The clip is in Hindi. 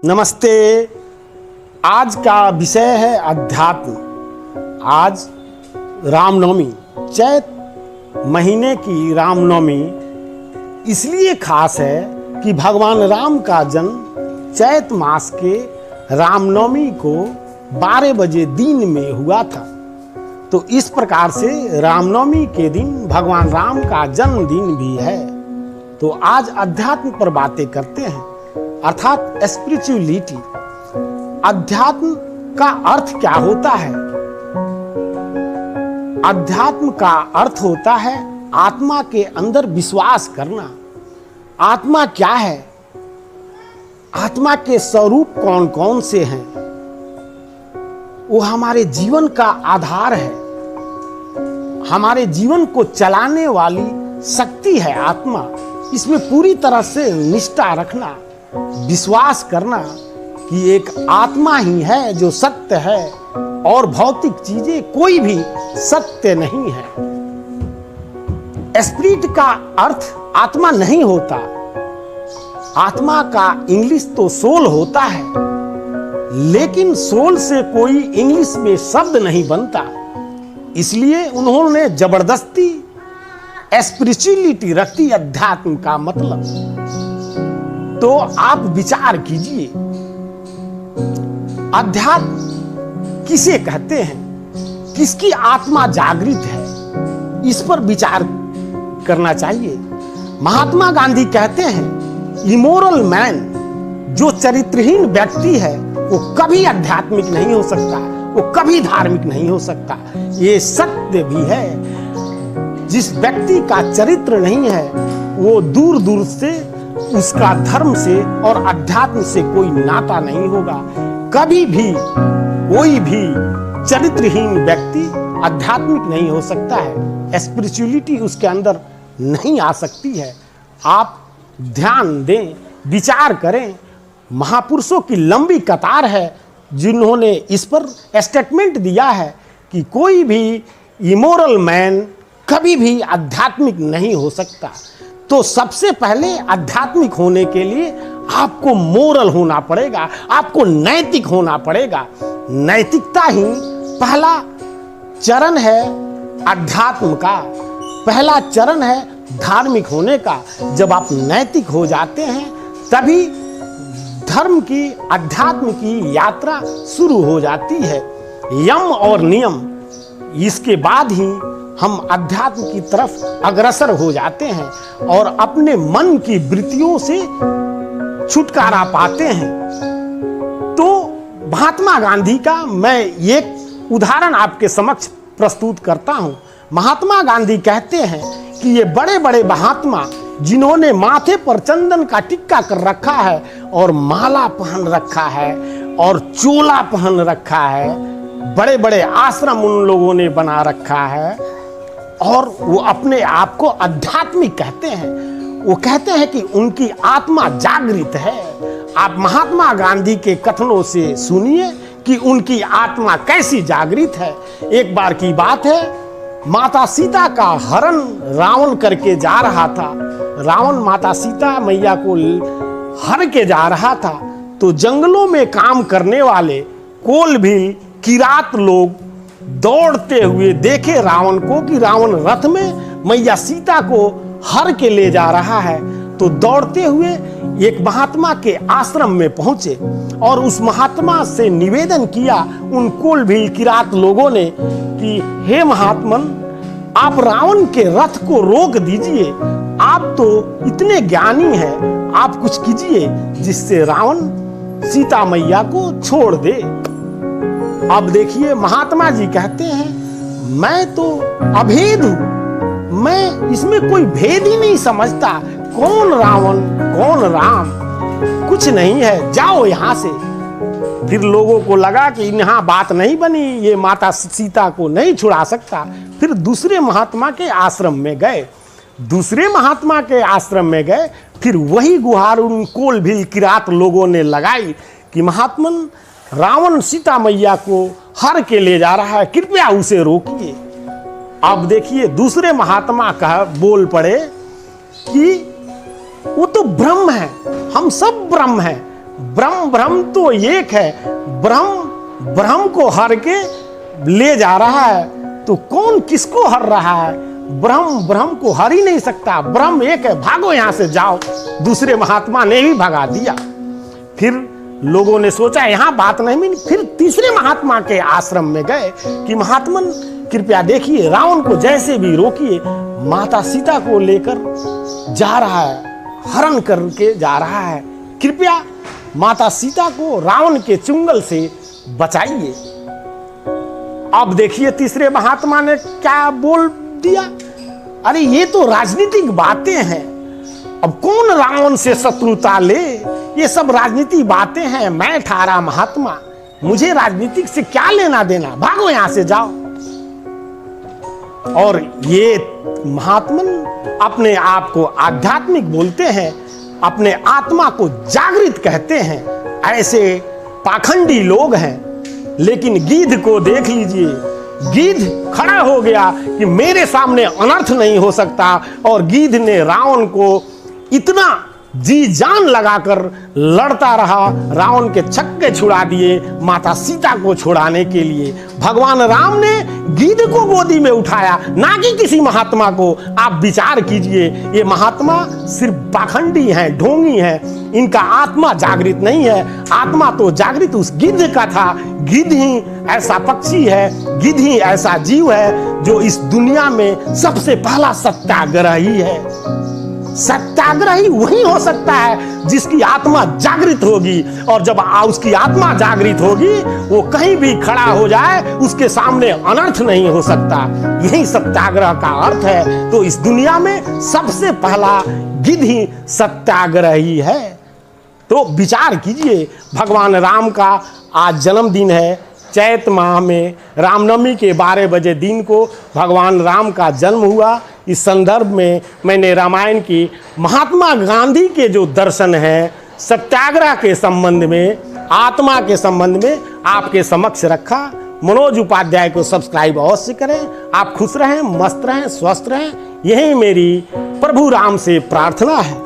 नमस्ते। आज का विषय है अध्यात्म। आज रामनवमी, चैत महीने की रामनवमी इसलिए खास है कि भगवान राम का जन्म चैत मास के रामनवमी को 12 बजे दिन में हुआ था। तो इस प्रकार से रामनवमी के दिन भगवान राम का जन्मदिन भी है। तो आज अध्यात्म पर बातें करते हैं, अर्थात स्पिरिचुअलिटी। अध्यात्म का अर्थ क्या होता है? अध्यात्म का अर्थ होता है आत्मा के अंदर विश्वास करना। आत्मा क्या है? आत्मा के स्वरूप कौन कौन से हैं? वो हमारे जीवन का आधार है, हमारे जीवन को चलाने वाली शक्ति है आत्मा। इसमें पूरी तरह से निष्ठा रखना, विश्वास करना कि एक आत्मा ही है जो सत्य है और भौतिक चीजें कोई भी सत्य नहीं है। स्पिरिट का अर्थ आत्मा नहीं होता। आत्मा का इंग्लिश तो सोल होता है, लेकिन सोल से कोई इंग्लिश में शब्द नहीं बनता। इसलिए उन्होंने जबरदस्ती स्पिरिचुअलिटी रख दी, अध्यात्म का मतलब। तो आप विचार कीजिए, अध्यात्म किसे कहते हैं? किसकी आत्मा जागृत है? इस पर विचार करना चाहिए। महात्मा गांधी कहते हैं इमोरल मैन, जो चरित्रहीन व्यक्ति है वो कभी आध्यात्मिक नहीं हो सकता, वो कभी धार्मिक नहीं हो सकता। ये सत्य भी है। जिस व्यक्ति का चरित्र नहीं है वो दूर दूर से उसका धर्म से और अध्यात्म से कोई नाता नहीं होगा। कभी भी कोई भी चरित्रहीन व्यक्ति आध्यात्मिक नहीं हो सकता है। स्पिरिचुअलिटी उसके अंदर नहीं आ सकती है। आप ध्यान दें, विचार करें। महापुरुषों की लंबी कतार है जिन्होंने इस पर स्टेटमेंट दिया है कि कोई भी इमोरल मैन कभी भी आध्यात्मिक नहीं हो सकता। तो सबसे पहले आध्यात्मिक होने के लिए आपको मोरल होना पड़ेगा, आपको नैतिक होना पड़ेगा। नैतिकता ही पहला चरण है अध्यात्म का, पहला चरण है धार्मिक होने का। जब आप नैतिक हो जाते हैं तभी धर्म की, अध्यात्म की यात्रा शुरू हो जाती है। यम और नियम, इसके बाद ही हम अध्यात्म की तरफ अग्रसर हो जाते हैं और अपने मन की वृत्तियों से छुटकारा पाते हैं। तो महात्मा गांधी का मैं एक उदाहरण आपके समक्ष प्रस्तुत करता हूं। महात्मा गांधी कहते हैं कि ये बड़े बड़े महात्मा जिन्होंने माथे पर चंदन का टिक्का कर रखा है और माला पहन रखा है और चोला पहन रखा है, बड़े बड़े आश्रम उन लोगों ने बना रखा है और वो अपने आप को आध्यात्मिक कहते हैं। वो कहते हैं कि उनकी आत्मा जागृत है। आप महात्मा गांधी के कथनों से सुनिए कि उनकी आत्मा कैसी जागृत है। एक बार की बात है, माता सीता का हरण रावण करके जा रहा था। रावण माता सीता मैया को हर के जा रहा था। तो जंगलों में काम करने वाले कोल भी किरात लोग दौड़ते हुए देखे रावण को कि रावण रथ में मैया सीता को हर के ले जा रहा है। तो दौड़ते हुए एक महात्मा के आश्रम में पहुंचे और उस महात्मा से निवेदन किया उन कोल भी किरात लोगों ने कि हे महात्मन, आप रावण के रथ को रोक दीजिए। आप तो इतने ज्ञानी हैं, आप कुछ कीजिए जिससे रावण सीता मैया को छोड़ दे। अब देखिए, महात्मा जी कहते हैं मैं तो अभेद हूं, मैं इसमें कोई भेद ही नहीं समझता। कौन रावण कौन राम, कुछ नहीं है, जाओ यहां से। फिर लोगों को लगा कि यहां बात नहीं बनी, ये माता सीता को नहीं छुड़ा सकता। फिर दूसरे महात्मा के आश्रम में गए। दूसरे महात्मा के आश्रम में गए, फिर वही गुहार उन कोल भी किरात लोगों ने लगाई कि महात्मन, रावण सीता मैया को हर के ले जा रहा है, कृपया उसे रोकिए। अब देखिए, दूसरे महात्मा कह बोल पड़े कि वो तो ब्रह्म है, हम सब ब्रह्म हैं, ब्रह्म ब्रह्म तो एक है, ब्रह्म ब्रह्म को हर के ले जा रहा है, तो कौन किसको हर रहा है? ब्रह्म ब्रह्म को हर ही नहीं सकता, ब्रह्म एक है, भागो यहां से जाओ। दूसरे महात्मा ने भी भगा दिया। फिर लोगों ने सोचा यहां बात नहीं मिली, फिर तीसरे महात्मा के आश्रम में गए कि महात्मन कृपया देखिए, रावण को जैसे भी रोकिए, माता सीता को लेकर जा रहा है, हरण करके जा रहा है, कृपया माता सीता को रावण के चुंगल से बचाइए। अब देखिए तीसरे महात्मा ने क्या बोल दिया, अरे ये तो राजनीतिक बातें हैं, अब कौन रावण से शत्रुता ले, ये सब राजनीतिक बातें हैं, मैं ठारा महात्मा, मुझे राजनीतिक से क्या लेना देना, भागो यहां से जाओ। और ये महात्मन अपने आप को आध्यात्मिक बोलते हैं, अपने आत्मा को जागृत कहते हैं, ऐसे पाखंडी लोग हैं। लेकिन गिद्ध को देख लीजिए, गिद्ध खड़ा हो गया कि मेरे सामने अनर्थ नहीं हो सकता, और गिद्ध ने रावण को इतना जी जान लगाकर लड़ता रहा, रावण के छक्के छुड़ा दिए माता सीता को छुड़ाने के लिए। भगवान राम ने गिद्ध को गोदी में उठाया, ना कि किसी महात्मा को। आप विचार कीजिए, ये महात्मा सिर्फ पाखंडी हैं, ढोंगी हैं, इनका आत्मा जागृत नहीं है। आत्मा तो जागृत उस गिद्ध का था। गिद्ध ही ऐसा पक्षी है, गिद्ध ही ऐसा जीव है जो इस दुनिया में सबसे पहला सत्याग्रही है। सत्याग्रही वही हो सकता है जिसकी आत्मा जागृत होगी, और जब उसकी आत्मा जागृत होगी, वो कहीं भी खड़ा हो जाए, उसके सामने अनर्थ नहीं हो सकता। यही सत्याग्रह का अर्थ है। तो इस दुनिया में सबसे पहला गिद्ध ही सत्याग्रही है। तो विचार कीजिए, भगवान राम का आज जन्मदिन है। चैत माह में रामनवमी के 12 बजे दिन को भगवान राम का जन्म हुआ। इस संदर्भ में मैंने रामायण की महात्मा गांधी के जो दर्शन हैं सत्याग्रह के संबंध में, आत्मा के संबंध में आपके समक्ष रखा। मनोज उपाध्याय को सब्सक्राइब अवश्य करें। आप खुश रहें, मस्त रहें, स्वस्थ रहें, यही मेरी प्रभु राम से प्रार्थना है।